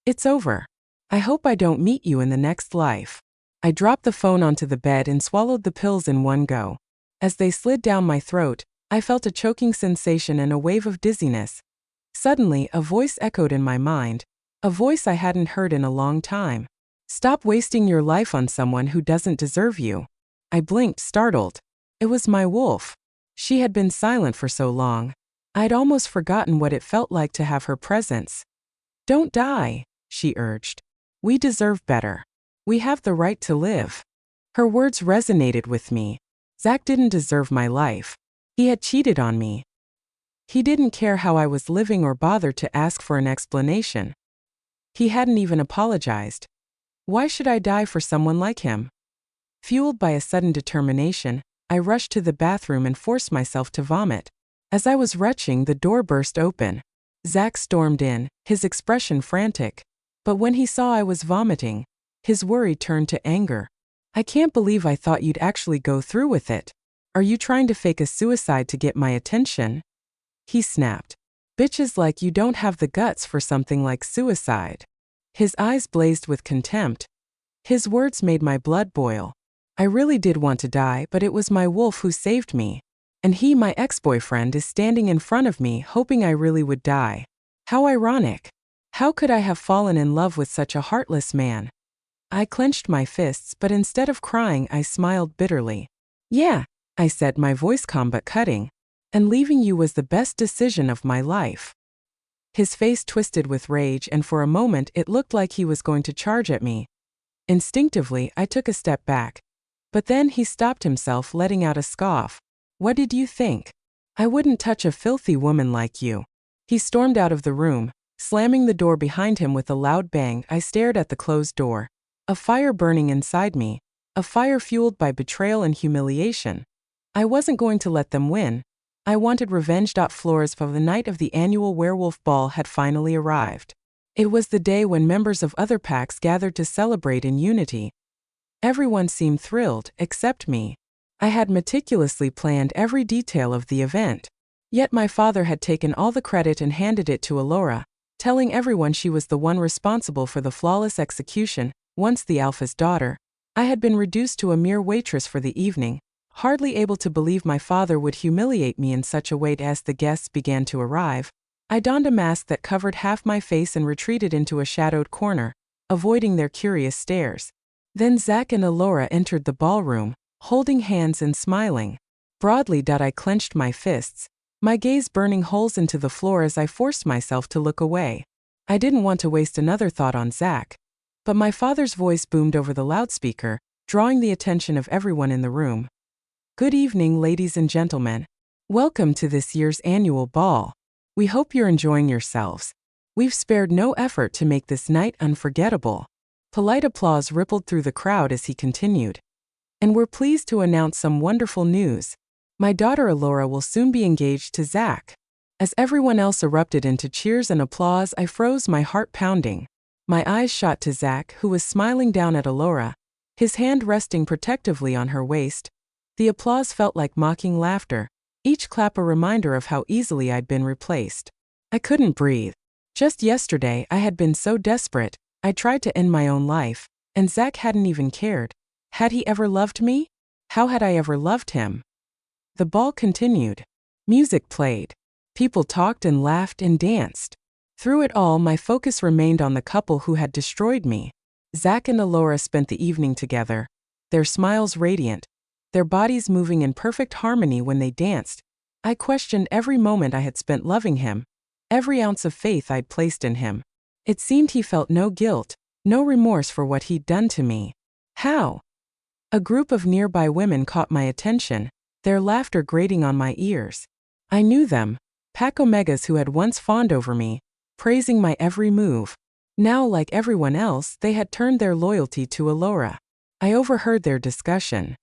It's over. I hope I don't meet you in the next life. I dropped the phone onto the bed and swallowed the pills in one go. As they slid down my throat, I felt a choking sensation and a wave of dizziness. Suddenly, a voice echoed in my mind, a voice I hadn't heard in a long time. Stop wasting your life on someone who doesn't deserve you. I blinked, startled. It was my wolf. She had been silent for so long. I'd almost forgotten what it felt like to have her presence. Don't die, she urged. We deserve better. We have the right to live. Her words resonated with me. Zack didn't deserve my life. He had cheated on me. He didn't care how I was living or bothered to ask for an explanation. He hadn't even apologized. Why should I die for someone like him? Fueled by a sudden determination, I rushed to the bathroom and forced myself to vomit. As I was retching, the door burst open. Zack stormed in, his expression frantic. But when he saw I was vomiting, his worry turned to anger. I can't believe I thought you'd actually go through with it. Are you trying to fake a suicide to get my attention? He snapped. Bitches like you don't have the guts for something like suicide. His eyes blazed with contempt. His words made my blood boil. I really did want to die, but it was my wolf who saved me. And he, my ex-boyfriend, is standing in front of me hoping I really would die. How ironic. How could I have fallen in love with such a heartless man? I clenched my fists, but instead of crying, I smiled bitterly. Yeah, I said, my voice calm but cutting. And leaving you was the best decision of my life. His face twisted with rage, and for a moment it looked like he was going to charge at me. Instinctively, I took a step back. But then he stopped himself, letting out a scoff. What did you think? I wouldn't touch a filthy woman like you. He stormed out of the room, slamming the door behind him with a loud bang. I stared at the closed door. A fire burning inside me, a fire fueled by betrayal and humiliation. I wasn't going to let them win. I wanted revenge. Flores for the night of the annual werewolf ball had finally arrived. It was the day when members of other packs gathered to celebrate in unity. Everyone seemed thrilled, except me. I had meticulously planned every detail of the event. Yet my father had taken all the credit and handed it to Alora, telling everyone she was the one responsible for the flawless execution. Once the alpha's daughter, I had been reduced to a mere waitress for the evening, hardly able to believe my father would humiliate me in such a way. As the guests began to arrive, I donned a mask that covered half my face and retreated into a shadowed corner, avoiding their curious stares. Then Zack and Alora entered the ballroom, holding hands and smiling. Broadly, I clenched my fists, my gaze burning holes into the floor as I forced myself to look away. I didn't want to waste another thought on Zack. But my father's voice boomed over the loudspeaker, drawing the attention of everyone in the room. Good evening, ladies and gentlemen. Welcome to this year's annual ball. We hope you're enjoying yourselves. We've spared no effort to make this night unforgettable. Polite applause rippled through the crowd as he continued. And we're pleased to announce some wonderful news. My daughter Alora will soon be engaged to Zack. As everyone else erupted into cheers and applause, I froze, my heart pounding. My eyes shot to Zack, who was smiling down at Alora, his hand resting protectively on her waist. The applause felt like mocking laughter, each clap a reminder of how easily I'd been replaced. I couldn't breathe. Just yesterday, I had been so desperate, I tried to end my own life, and Zack hadn't even cared. Had he ever loved me? How had I ever loved him? The ball continued. Music played. People talked and laughed and danced. Through it all, my focus remained on the couple who had destroyed me. Zack and Alora spent the evening together, their smiles radiant, their bodies moving in perfect harmony when they danced. I questioned every moment I had spent loving him, every ounce of faith I'd placed in him. It seemed he felt no guilt, no remorse for what he'd done to me. How? A group of nearby women caught my attention, their laughter grating on my ears. I knew them, Pack Omegas who had once fawned over me, praising my every move. Now, like everyone else, they had turned their loyalty to Alora. I overheard their discussion.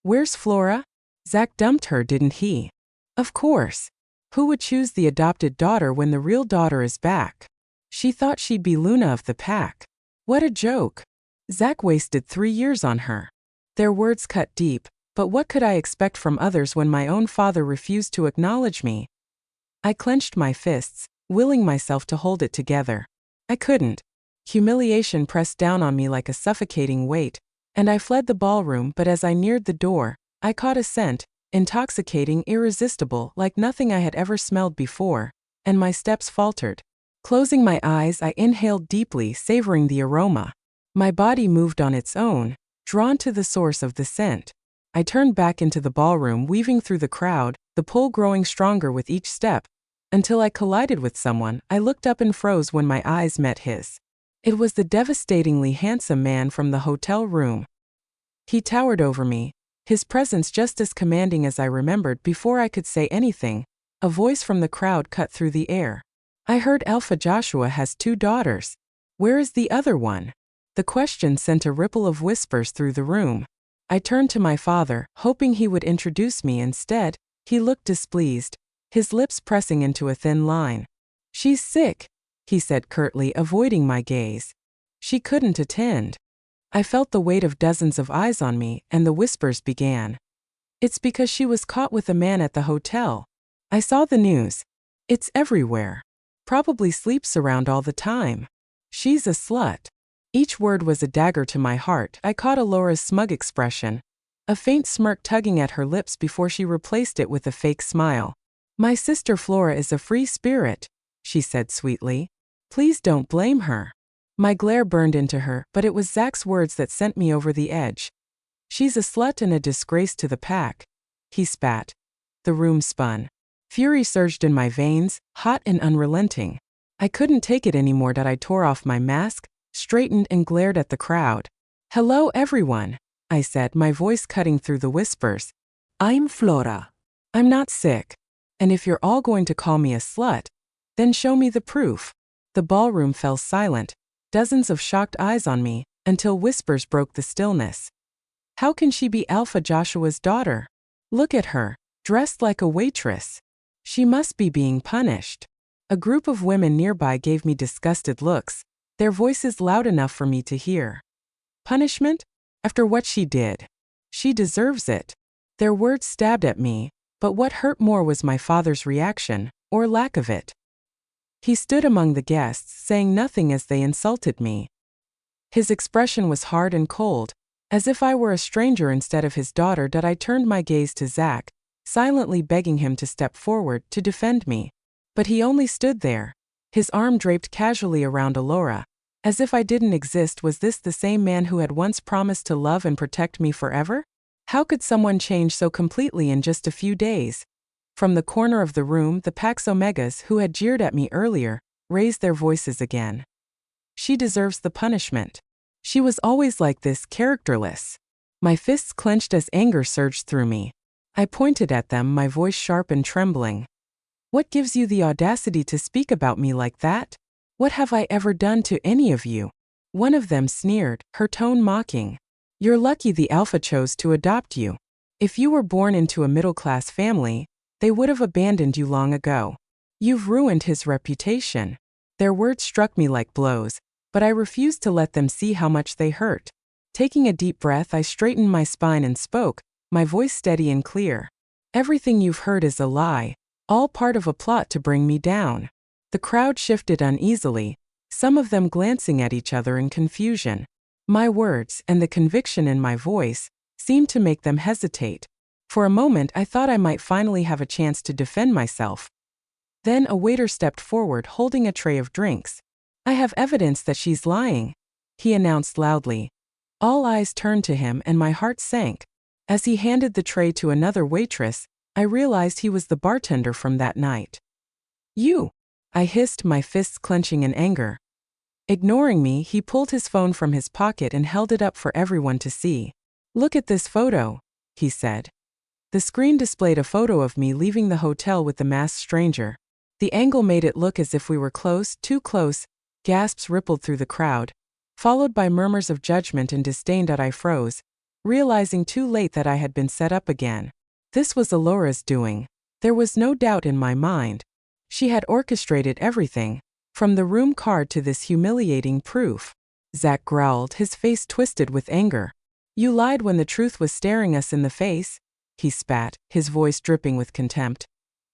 Where's Flora? Zack dumped her, didn't he? Of course. Who would choose the adopted daughter when the real daughter is back? She thought she'd be Luna of the pack. What a joke. Zack wasted 3 years on her. Their words cut deep, but what could I expect from others when my own father refused to acknowledge me? I clenched my fists, willing myself to hold it together. I couldn't. Humiliation pressed down on me like a suffocating weight, and I fled the ballroom, but as I neared the door, I caught a scent, intoxicating, irresistible, like nothing I had ever smelled before, and my steps faltered. Closing my eyes, I inhaled deeply, savoring the aroma. My body moved on its own, drawn to the source of the scent. I turned back into the ballroom, weaving through the crowd, the pull growing stronger with each step, until I collided with someone. I looked up and froze when my eyes met his. It was the devastatingly handsome man from the hotel room. He towered over me, his presence just as commanding as I remembered. Before I could say anything, a voice from the crowd cut through the air. I heard Alpha Joshua has 2 daughters. Where is the other one? The question sent a ripple of whispers through the room. I turned to my father, hoping he would introduce me. Instead, he looked displeased, his lips pressing into a thin line. She's sick, he said curtly, avoiding my gaze. She couldn't attend. I felt the weight of dozens of eyes on me, and the whispers began. It's because she was caught with a man at the hotel. I saw the news. It's everywhere. Probably sleeps around all the time. She's a slut. Each word was a dagger to my heart. I caught Alora's smug expression, a faint smirk tugging at her lips before she replaced it with a fake smile. My sister Flora is a free spirit, she said sweetly. Please don't blame her. My glare burned into her, but it was Zack's words that sent me over the edge. She's a slut and a disgrace to the pack. He spat. The room spun. Fury surged in my veins, hot and unrelenting. I couldn't take it anymore. I tore off my mask, straightened, and glared at the crowd. Hello everyone, I said, my voice cutting through the whispers. I'm Flora. I'm not sick. And if you're all going to call me a slut, then show me the proof. The ballroom fell silent, dozens of shocked eyes on me, until whispers broke the stillness. How can she be Alpha Joshua's daughter? Look at her, dressed like a waitress. She must be being punished. A group of women nearby gave me disgusted looks, their voices loud enough for me to hear. Punishment? After what she did? She deserves it. Their words stabbed at me, but what hurt more was my father's reaction, or lack of it. He stood among the guests, saying nothing as they insulted me. His expression was hard and cold, as if I were a stranger instead of his daughter. I turned my gaze to Zack, silently begging him to step forward to defend me. But he only stood there, his arm draped casually around Alora, as if I didn't exist. Was this the same man who had once promised to love and protect me forever? How could someone change so completely in just a few days? From the corner of the room, the Pax Omegas, who had jeered at me earlier, raised their voices again. She deserves the punishment. She was always like this, characterless. My fists clenched as anger surged through me. I pointed at them, my voice sharp and trembling. What gives you the audacity to speak about me like that? What have I ever done to any of you? One of them sneered, her tone mocking. You're lucky the Alpha chose to adopt you. If you were born into a middle-class family, they would have abandoned you long ago. You've ruined his reputation. Their words struck me like blows, but I refused to let them see how much they hurt. Taking a deep breath, I straightened my spine and spoke, my voice steady and clear. Everything you've heard is a lie, all part of a plot to bring me down. The crowd shifted uneasily, some of them glancing at each other in confusion. My words, and the conviction in my voice, seemed to make them hesitate. For a moment I thought I might finally have a chance to defend myself. Then a waiter stepped forward holding a tray of drinks. I have evidence that she's lying, he announced loudly. All eyes turned to him and my heart sank. As he handed the tray to another waitress, I realized he was the bartender from that night. You! I hissed, my fists clenching in anger. Ignoring me, he pulled his phone from his pocket and held it up for everyone to see. Look at this photo, he said. The screen displayed a photo of me leaving the hotel with the masked stranger. The angle made it look as if we were close, too close. Gasps rippled through the crowd, followed by murmurs of judgment and disdain. I froze, realizing too late that I had been set up again. This was Alora's doing. There was no doubt in my mind. She had orchestrated everything, from the room card to this humiliating proof. Zack growled, his face twisted with anger. You lied when the truth was staring us in the face, he spat, his voice dripping with contempt.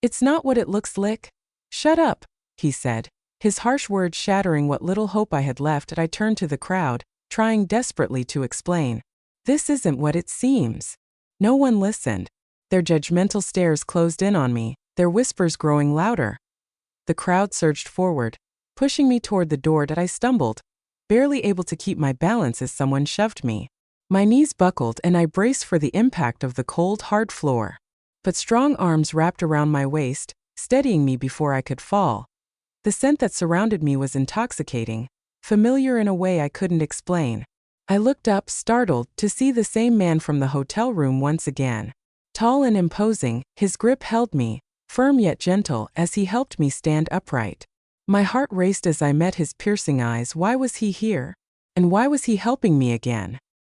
It's not what it looks like. Shut up, he said, His harsh words shattering what little hope I had left. I turned to the crowd, trying desperately to explain. This isn't what it seems. No one listened. Their judgmental stares closed in on me, their whispers growing louder. The crowd surged forward, pushing me toward the door. I stumbled, barely able to keep my balance as someone shoved me. My knees buckled and I braced for the impact of the cold, hard floor. But strong arms wrapped around my waist, steadying me before I could fall. The scent that surrounded me was intoxicating, familiar in a way I couldn't explain. I looked up, startled, to see the same man from the hotel room once again. Tall and imposing, his grip held me, firm yet gentle, as he helped me stand upright. My heart raced as I met his piercing eyes. Why was he here? And why was he helping me again?